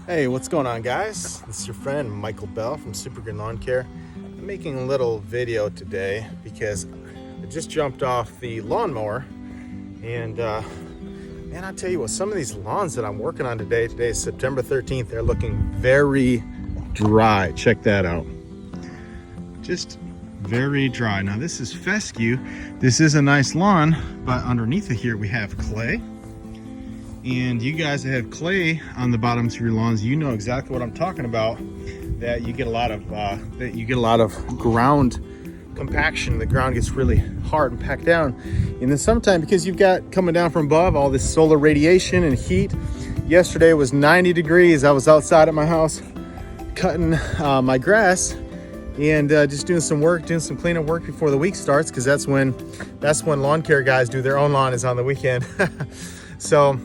Hey, what's going on, guys? This is your friend Michael Bell from Super Green Lawn Care. I'm making a little video today because I just jumped off the lawnmower, and man, I tell you what, some of these lawns that I'm working on today is September 13th, they're looking very dry. Check that out. Just very dry. Now this is fescue. This is a nice lawn, but underneath it here we have clay. And you guys that have clay on the bottoms of your lawns, you know exactly what I'm talking about. That you get a lot of ground compaction. The ground gets really hard and packed down. And then sometimes, because you've got coming down from above all this solar radiation and heat. Yesterday was 90 degrees. I was outside at my house cutting my grass and just doing some cleanup work before the week starts, because that's when lawn care guys do their own lawn, is on the weekend. So.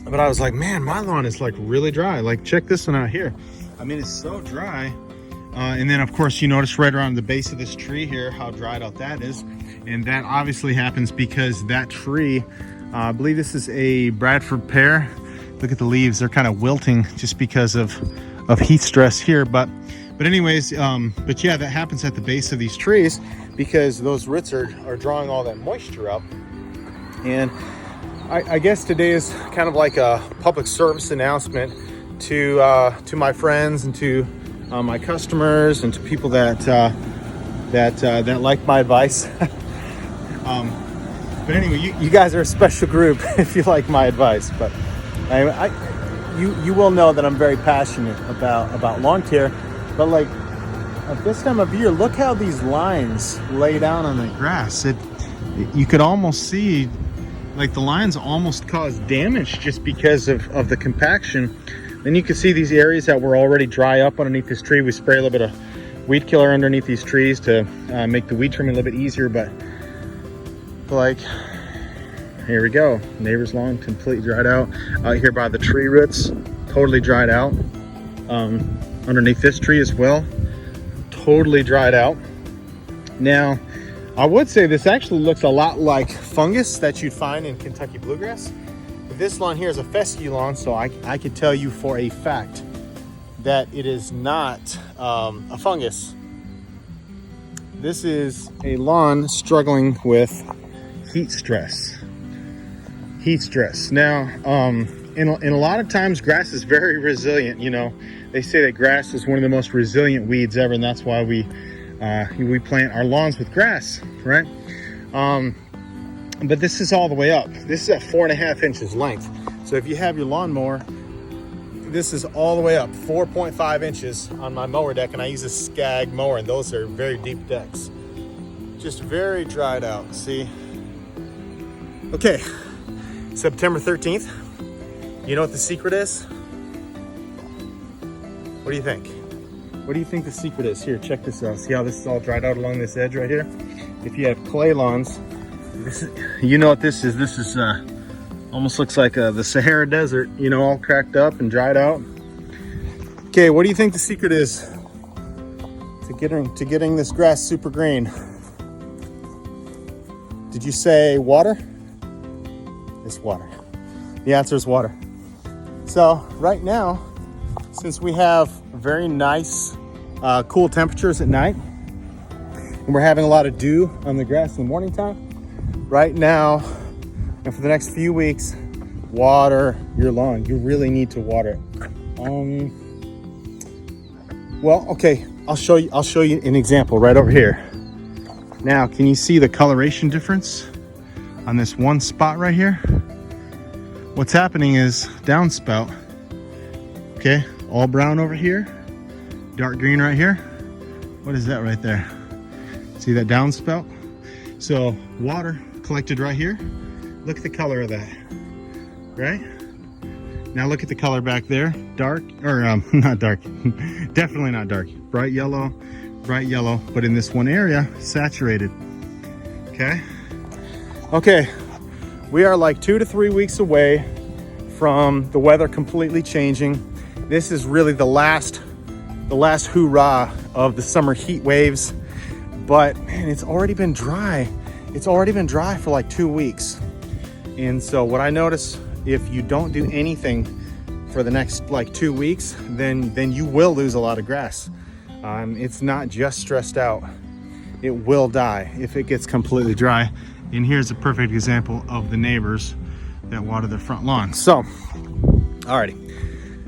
But I was like, man, my lawn is like really dry. Like, check this one out here. I mean, it's so dry. And then of course you notice right around the base of this tree here how dried out that is. And that obviously happens because that tree, I believe this is a Bradford pear. Look at the leaves, they're kind of wilting just because of heat stress here. But anyways, but yeah, that happens at the base of these trees because those roots are drawing all that moisture up. And I guess today is kind of like a public service announcement to my friends and to my customers and to people that like my advice. But anyway, you guys are a special group if you like my advice. But you will know that I'm very passionate about lawn care. But like at this time of year, look how these lines lay down on the grass. You could almost see. Like the lines almost cause damage just because of the compaction. Then you can see these areas that were already dry up underneath this tree. We spray a little bit of weed killer underneath these trees to make the weed trimming a little bit easier. But like, here we go. Neighbor's lawn completely dried out. Out here by the tree roots, totally dried out. Underneath this tree as well, totally dried out. Now, I would say this actually looks a lot like fungus that you'd find in Kentucky bluegrass. But this lawn here is a fescue lawn, so I could tell you for a fact that it is not a fungus. This is a lawn struggling with heat stress. Now, in a lot of times, grass is very resilient. You know, they say that grass is one of the most resilient weeds ever, and that's why we plant our lawns with grass, right? But this is all the way up. This is at 4.5 inches length. So if you have your lawnmower, this is all the way up 4.5 inches on my mower deck, and I use a Skag mower, and those are very deep decks. Just very dried out, see? Okay, September 13th. You know what the secret is? What do you think? What do you think the secret is? Here, check this out. See how this is all dried out along this edge right here? If you have clay lawns, you know what this is. This is almost looks like the Sahara Desert, you know, all cracked up and dried out. Okay, what do you think the secret is to getting this grass super green? Did you say water? It's water. The answer is water. So right now, since we have very nice cool temperatures at night, and we're having a lot of dew on the grass in the morning time, right now and for the next few weeks, water your lawn. You really need to water it. Well, okay, I'll show you an example right over here. Now, can you see the coloration difference on this one spot right here? What's happening is downspout. Okay, all brown over here, dark green right here. What is that right there? See that downspout? So water collected right here. Look at the color of that, right? Now look at the color back there. Dark, or not dark, definitely not dark. Bright yellow, but in this one area, saturated, okay? Okay, we are like 2 to 3 weeks away from the weather completely changing. This is really the last hoorah of the summer heat waves, but man, it's already been dry. It's already been dry for like 2 weeks. And so what I notice, if you don't do anything for the next like 2 weeks, then you will lose a lot of grass. It's not just stressed out. It will die if it gets completely dry. And here's a perfect example of the neighbors that water their front lawn. So, alrighty.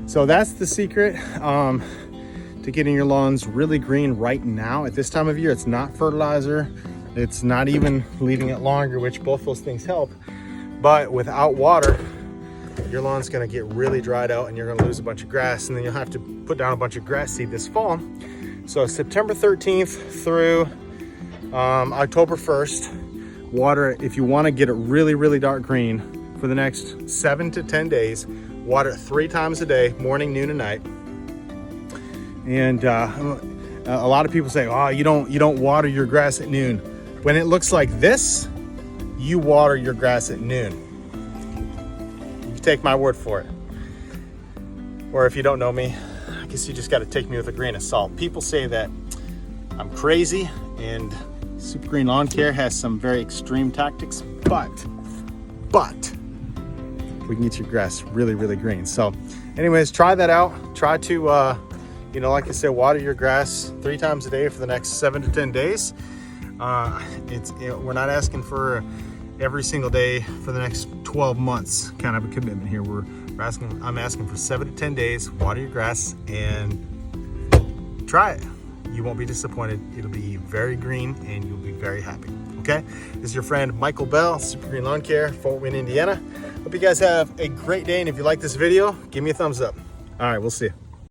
So that's the secret to getting your lawns really green right now. At this time of year, it's not fertilizer. It's not even leaving it longer, which both those things help. But without water, your lawn's gonna get really dried out and you're gonna lose a bunch of grass, and then you'll have to put down a bunch of grass seed this fall. So September 13th through October 1st, water, if you wanna get it really, really dark green for the next 7 to 10 days, water it 3 times a day, morning, noon, and night. And a lot of people say, oh, you don't water your grass at noon. When it looks like this, you water your grass at noon. You take my word for it. Or if you don't know me, I guess you just got to take me with a grain of salt. People say that I'm crazy, and Super Green Lawn Care has some very extreme tactics, but we can get your grass really, really green. So anyways, try that out. Try to, like I said, water your grass 3 times a day for the next 7 to 10 days. We're not asking for every single day for the next 12 months kind of a commitment here. I'm asking for 7 to 10 days, water your grass and try it. You won't be disappointed. It'll be very green and you'll be very happy. Okay? This is your friend Michael Bell, Super Green Lawn Care, Fort Wayne, Indiana. Hope you guys have a great day, and if you like this video, give me a thumbs up. All right, we'll see you.